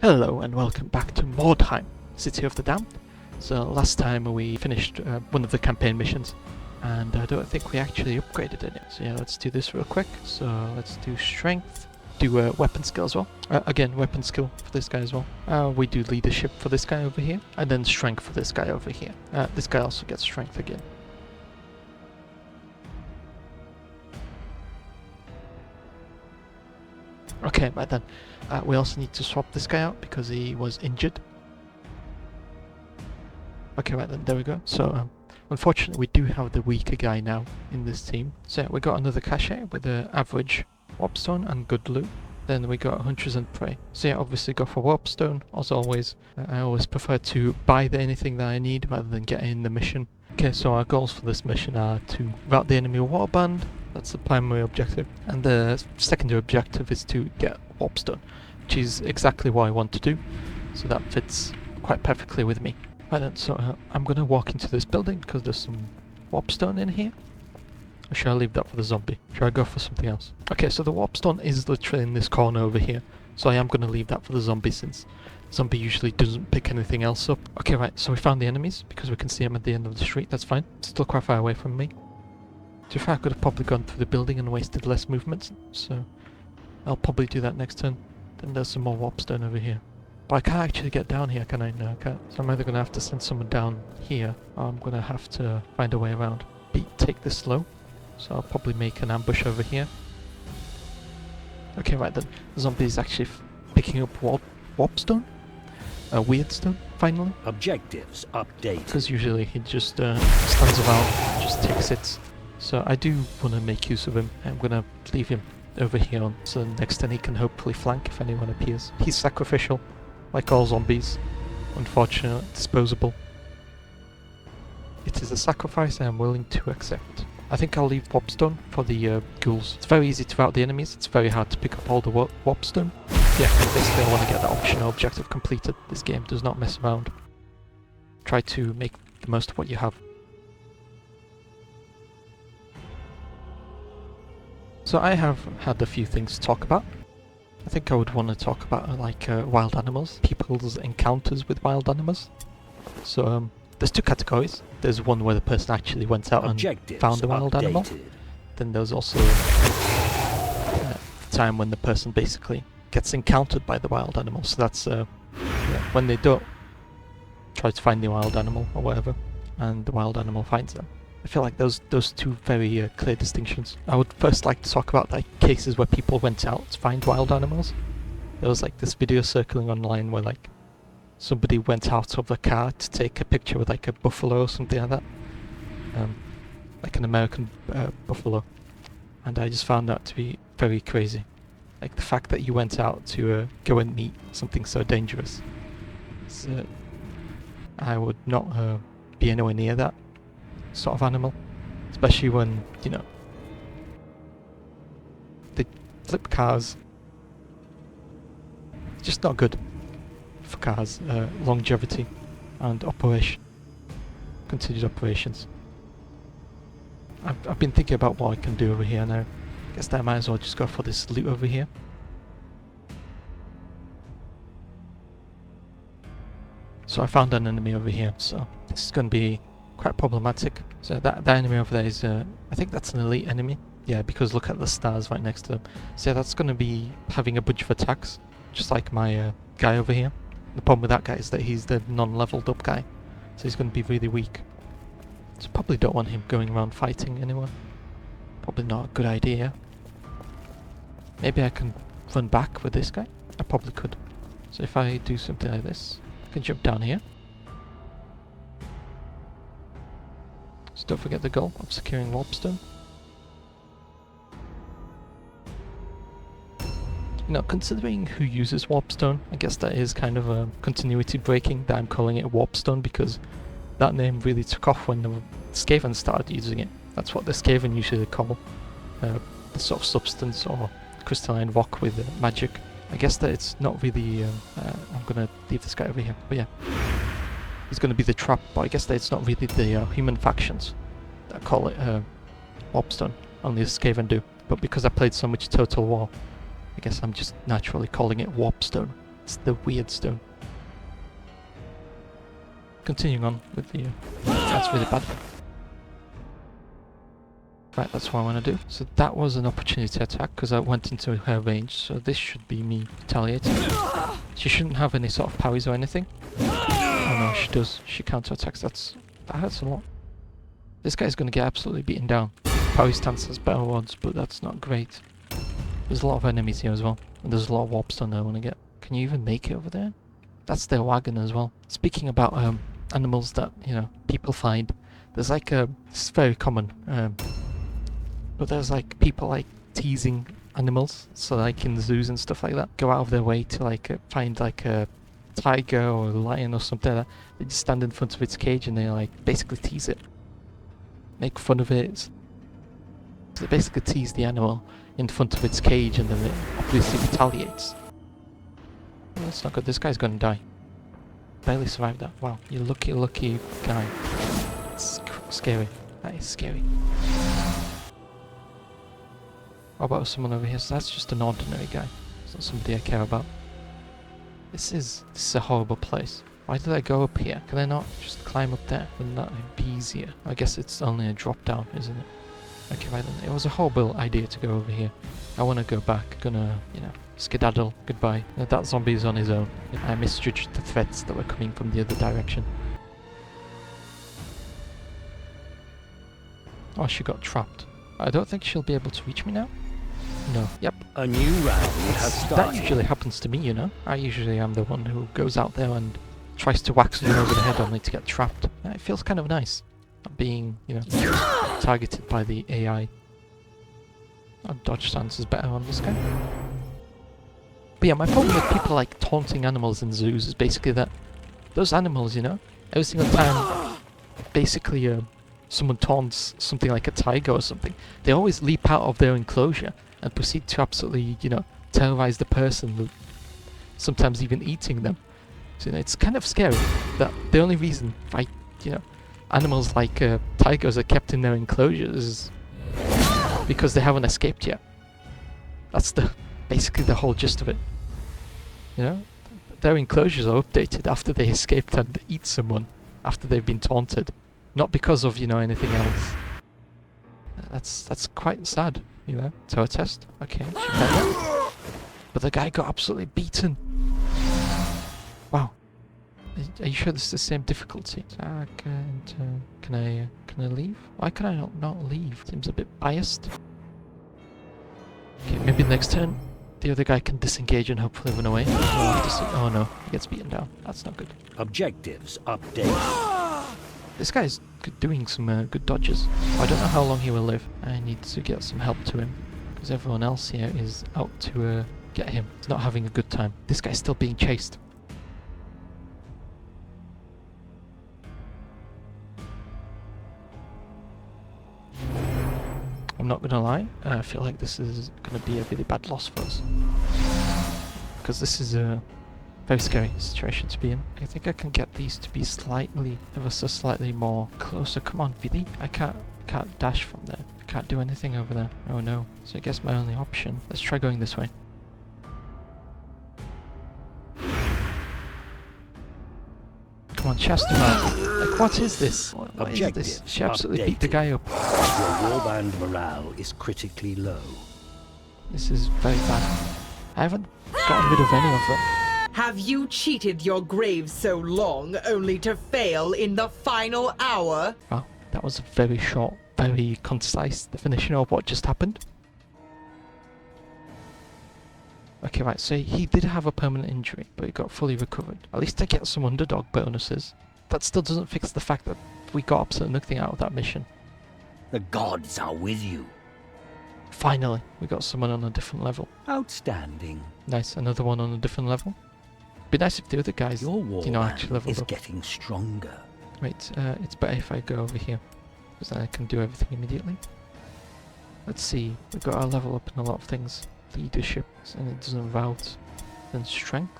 Hello and welcome back to Mordheim, City of the Damned. So last time we finished one of the campaign missions and I don't think we actually upgraded it yet. So yeah, let's do this real quick. So let's do strength, do weapon skill as well. Again, weapon skill for this guy as well. We do leadership for this guy over here and then strength for this guy over here. This guy also gets strength again. Okay, right then. We also need to swap this guy out because he was injured. Okay, right then, there we go. So, unfortunately, we do have the weaker guy now in this team. So yeah, we got another cache with the average warpstone and good loot. Then we got hunters and prey. So yeah, obviously go for warpstone, as always. I always prefer to buy anything that I need rather than get in the mission. Okay, so our goals for this mission are to rout the enemy warband. That's the primary objective. And the secondary objective is to get warpstone, which is exactly what I want to do. So that fits quite perfectly with me. Right then, so I'm going to walk into this building because there's some warpstone in here. Or should I leave that for the zombie? Should I go for something else? Okay, so the warpstone is literally in this corner over here. So I am going to leave that for the zombie since zombie usually doesn't pick anything else up. Okay, right, so we found the enemies because we can see them at the end of the street. That's fine. Still quite far away from me. To be fair, I could have probably gone through the building and wasted less movement. So I'll probably do that next turn. Then there's some more warpstone over here. But I can't actually get down here, can I? No, I can't. So I'm either going to have to send someone down here, or I'm going to have to find a way around. Take this slow. So I'll probably make an ambush over here. Okay, right then. The zombie is actually picking up warpstone? Weirdstone, finally. Objectives updated. Because usually he just stands around and just takes it. So I do want to make use of him. I'm going to leave him over here so next turn he can hopefully flank if anyone appears. He's sacrificial, like all zombies. Unfortunately, disposable. It is a sacrifice I am willing to accept. I think I'll leave warpstone for the ghouls. It's very easy to rout the enemies. It's very hard to pick up all the warpstone. Yeah, basically I want to get that optional objective completed. This game does not mess around. Try to make the most of what you have. So I have had a few things to talk about. I think I would want to talk about wild animals, people's encounters with wild animals. So there's two categories. There's one where the person actually went out and found a wild animal. Then there's also the time when the person basically gets encountered by the wild animal. So that's when they don't try to find the wild animal or whatever, and the wild animal finds them. I feel like those two very clear distinctions. I would first like to talk about cases where people went out to find wild animals. There was this video circling online where somebody went out of the car to take a picture with a buffalo or something like that. Like an American buffalo. And I just found that to be very crazy. Like the fact that you went out to go and meet something so dangerous. So I would not be anywhere near that sort of animal, especially when, they flip cars. It's just not good for cars, longevity and continued operations. I've been thinking about what I can do over here now. I guess that I might as well just go for this loot over here. So I found an enemy over here, so this is going to be quite problematic. So that enemy over there is, I think that's an elite enemy. Yeah, because look at the stars right next to them. So yeah, that's going to be having a bunch of attacks, just like my guy over here. The problem with that guy is that he's the non-leveled up guy, so he's going to be really weak. So probably don't want him going around fighting anyone. Probably not a good idea. Maybe I can run back with this guy? I probably could. So if I do something like this, I can jump down here. So don't forget the goal of securing warpstone. Considering who uses warpstone, I guess that is kind of a continuity breaking that I'm calling it warpstone, because that name really took off when the Skaven started using it. That's what the Skaven usually call the sort of substance or crystalline rock with magic. I guess that it's not really... I'm going to leave this guy over here, but yeah. He's going to be the trap, but I guess that it's not really the human factions that call it warpstone. Only the Skaven do. But because I played so much Total War, I guess I'm just naturally calling it warpstone. It's the weird stone. Continuing on with the... that's really bad. Right, that's what I want to do. So that was an opportunity attack because I went into her range, so this should be me retaliating. She shouldn't have any sort of parries or anything. Oh no, she does. She counterattacks. That hurts a lot. This guy's going to get absolutely beaten down. Parry stance has better odds, but that's not great. There's a lot of enemies here as well, and there's a lot of warps down there I want to get. Can you even make it over there? That's their wagon as well. Speaking about animals that, you know, people find, there's like it's very common, but there's like people like teasing animals, so like in zoos and stuff like that, go out of their way to like find like a tiger or a lion or something like that. They just stand in front of its cage and they like basically tease it, make fun of it. So they basically tease the animal in front of its cage and then it obviously retaliates. Well, that's not good. This guy's gonna die. Barely survived that. Wow, you lucky guy. It's scary. That is scary. What about someone over here? So that's just an ordinary guy. It's not somebody I care about. This is a horrible place. Why did I go up here? Can I not just climb up there? Wouldn't that be easier? I guess it's only a drop down, isn't it? Okay, right then. It was a horrible idea to go over here. I want to go back. Gonna, you know, skedaddle. Goodbye. That zombie's on his own. I misjudged the threats that were coming from the other direction. Oh, she got trapped. I don't think she'll be able to reach me now. No. Yep. A new round has That started. usually happens to me, you know. I usually am the one who goes out there and tries to whack someone over the head only to get trapped. It feels kind of nice. Not being, you know, targeted by the AI. Our dodge stance is better on this guy. But yeah, my problem with people like taunting animals in zoos is basically that those animals, you know, every single time basically someone taunts something like a tiger or something, they always leap out of their enclosure and proceed to absolutely, you know, terrorize the person, sometimes even eating them. So, you know, it's kind of scary that the only reason why, you know, animals like tigers are kept in their enclosures is because they haven't escaped yet. That's basically the whole gist of it. You know, their enclosures are updated after they escaped and eat someone after they've been taunted, not because of, you know, anything else. That's quite sad, you know. Tower test. Okay, she failed. But the guy got absolutely beaten. Wow. Are you sure this is the same difficulty? Can I leave? Why can I not leave? Seems a bit biased. Okay, maybe next turn the other guy can disengage and hopefully run away. We'll have to see. Oh no, he gets beaten down. That's not good. Objectives update. This guy's doing some good dodges. I don't know how long he will live. I need to get some help to him because everyone else here is out to get him. He's not having a good time. This guy's still being chased. I'm not gonna lie, I feel like this is gonna be a really bad loss for us. Because this is a very scary situation to be in. I think I can get these to be slightly, ever so slightly more closer. Come on, really? I can't dash from there. I can't do anything over there. Oh no. So I guess my only option, let's try going this way. Come on, chest him out. Like, what is this? What is this? She absolutely beat the guy up. Your warband morale is critically low. This is very bad. I haven't gotten rid of any of them. Have you cheated your grave so long only to fail in the final hour? Wow, that was a very short, very concise definition of what just happened. Okay, right, so he did have a permanent injury, but he got fully recovered. At least I get some underdog bonuses. That still doesn't fix the fact that we got absolutely nothing out of that mission. The gods are with you. Finally, we got someone on a different level. Outstanding. Nice, another one on a different level. Be nice if the other guys, Your you know, actually warband leveled is up. getting stronger. Wait, it's better if I go over here, because then I can do everything immediately. Let's see, we've got our level up in a lot of things. Leadership, and it doesn't route. Then strength.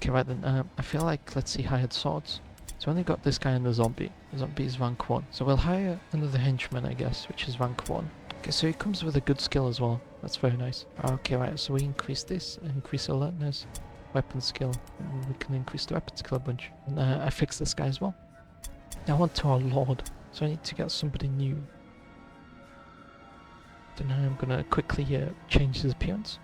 Okay, right then. I feel like let's see hired swords. So only got this guy and the zombie. The zombie is rank 1. So we'll hire another henchman, I guess, which is rank 1. Okay, so he comes with a good skill as well. That's very nice. Okay, right, so we increase this, increase alertness, weapon skill, and we can increase the weapon skill a bunch. And I fixed this guy as well. Now on to our lord. So I need to get somebody new. Then I'm gonna quickly change his appearance.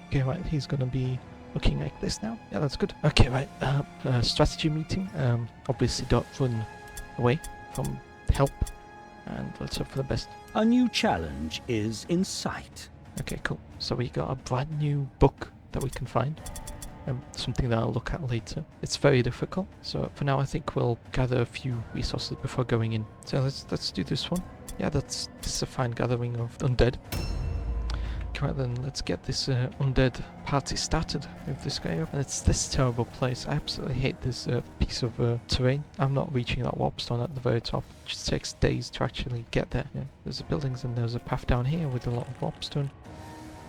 Okay, right, he's gonna be looking like this now. Yeah, that's good. Okay, right, strategy meeting. Obviously don't run away from help, and let's hope for the best. A new challenge is in sight. Okay, cool. So we got a brand new book that we can find. Something that I'll look at later. It's very difficult, so for now I think we'll gather a few resources before going in. So let's do this one. Yeah, this is a fine gathering of undead. Okay, right then, let's get this undead party started with this guy up. And it's this terrible place. I absolutely hate this piece of terrain. I'm not reaching that warp stone at the very top. It just takes days to actually get there. Yeah, there's the buildings and there's a path down here with a lot of warp stone.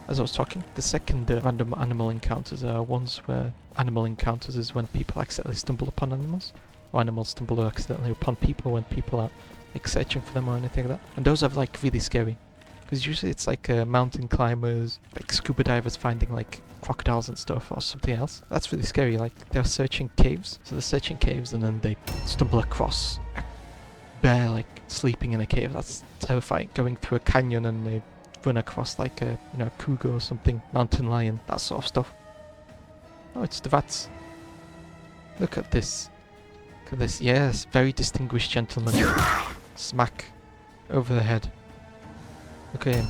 As I was talking, the second random animal encounters are ones where animal encounters is when people accidentally stumble upon animals, or animals stumble accidentally upon people when people are like searching for them or anything like that. And those are like really scary, because usually it's like mountain climbers, like scuba divers finding like crocodiles and stuff or something else. That's really scary. Like they're searching caves, so they're searching caves and then they stumble across a bear like sleeping in a cave. That's terrifying. Going through a canyon and they run across like a cougar or something, mountain lion, that sort of stuff. Oh, it's the rats. Look at this. Look at this. Yes, very distinguished gentleman. Smack over the head. Look at him.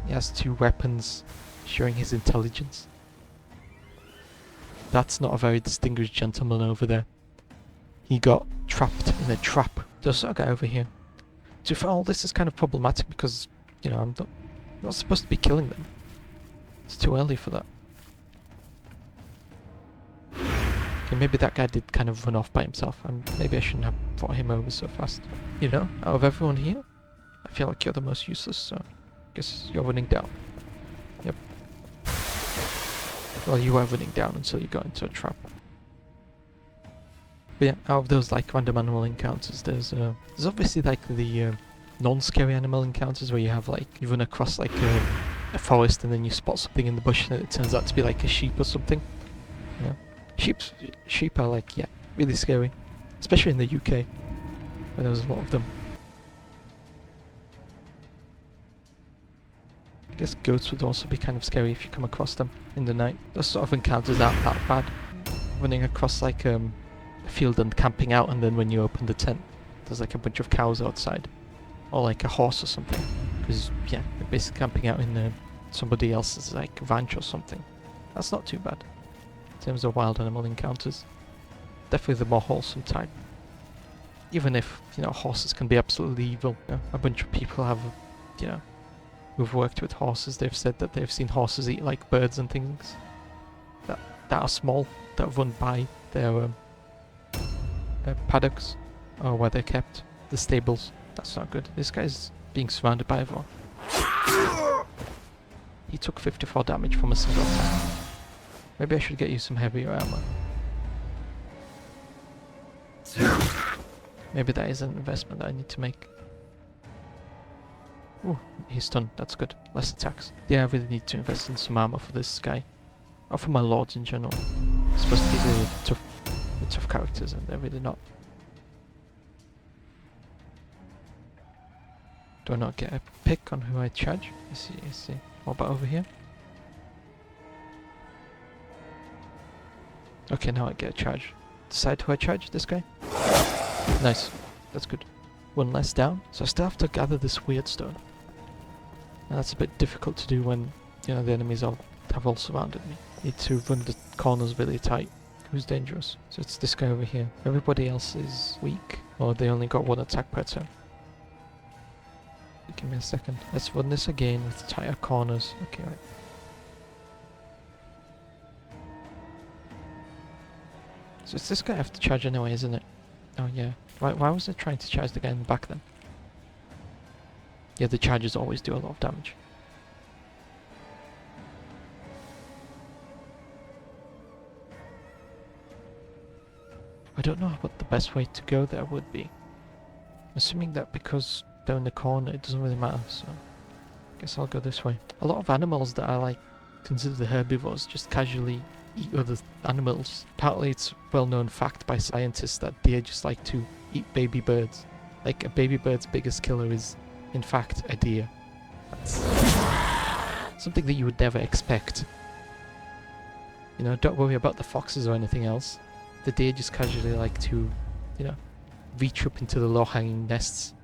He has 2 weapons, showing his intelligence. That's not a very distinguished gentleman over there. He got trapped in a trap. There's a guy over here. To be fair, all this is kind of problematic because, I'm not supposed to be killing them. It's too early for that. Okay, maybe that guy did kind of run off by himself, and maybe I shouldn't have brought him over so fast. Out of everyone here, I feel like you're the most useless, so I guess you're running down. Yep. Well, you were running down until you got into a trap. But yeah, out of those like random animal encounters, there's obviously like the non-scary animal encounters where you have like, you run across like a forest and then you spot something in the bush and it turns out to be like a sheep or something. Yeah. Sheep are like, yeah, really scary. Especially in the UK, where there's a lot of them. I guess goats would also be kind of scary if you come across them in the night. Those sort of encounters aren't that bad. Running across like a field and camping out, and then when you open the tent, there's like a bunch of cows outside. Or like a horse or something. Because, yeah, you're basically camping out in somebody else's like ranch or something. That's not too bad. In terms of wild animal encounters. Definitely the more wholesome type. Even if, horses can be absolutely evil. A bunch of people have, who've worked with horses, they've said that they've seen horses eat like birds and things. That are small, that run by their paddocks. Or where they're kept. The stables. That's not good. This guy's being surrounded by everyone. He took 54 damage from a single attack. Maybe I should get you some heavier armor. Maybe that is an investment that I need to make. Ooh, he's stunned. That's good. Less attacks. Yeah, I really need to invest in some armor for this guy. Or for my lords in general. It's supposed to be the tough characters and they're really not. Do I not get a pick on who I charge? I see. What about over here? Okay, now I get a charge. Decide who I charge? This guy? Nice. That's good. One less down. So I still have to gather this weird stone. And that's a bit difficult to do when, the enemies have all surrounded me. Need to run the corners really tight. Who's dangerous? So it's this guy over here. Everybody else is weak. Or they only got 1 attack per turn. Give me a second. Let's run this again with tighter corners. Okay, right. So it's this guy I have to charge anyway, isn't it? Oh yeah. Why was I trying to charge the guy in the back then? Yeah, the charges always do a lot of damage. I don't know what the best way to go there would be. Assuming that because they're in the corner, it doesn't really matter, so I guess I'll go this way. A lot of animals that are like considered herbivores just casually eat other animals. Apparently it's a well-known fact by scientists that deer just like to eat baby birds. Like a baby bird's biggest killer is, in fact, a deer. That's something that you would never expect. You know, don't worry about the foxes or anything else. The deer just casually like to, you know, reach up into the low-hanging nests.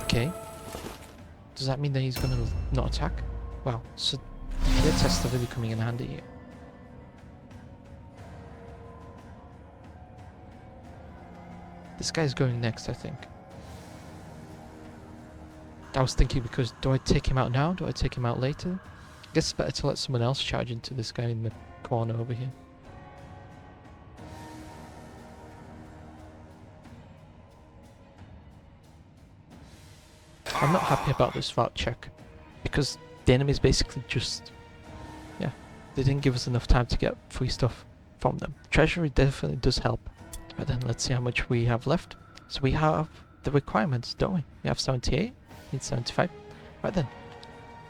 Okay. Does that mean that he's gonna not attack? Wow, so deer tests are really coming in handy here. This guy's going next, I think. I was thinking, because do I take him out now? Do I take him out later? I guess it's better to let someone else charge into this guy in the corner over here. I'm not happy about this route check, because the enemies basically just, yeah, they didn't give us enough time to get free stuff from them. Treasury definitely does help. Right then, let's see how much we have left. So we have the requirements, don't we? We have 78, need 75. Right then,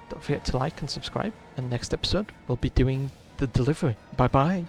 don't forget to like and subscribe, and next episode we'll be doing the delivery. Bye bye!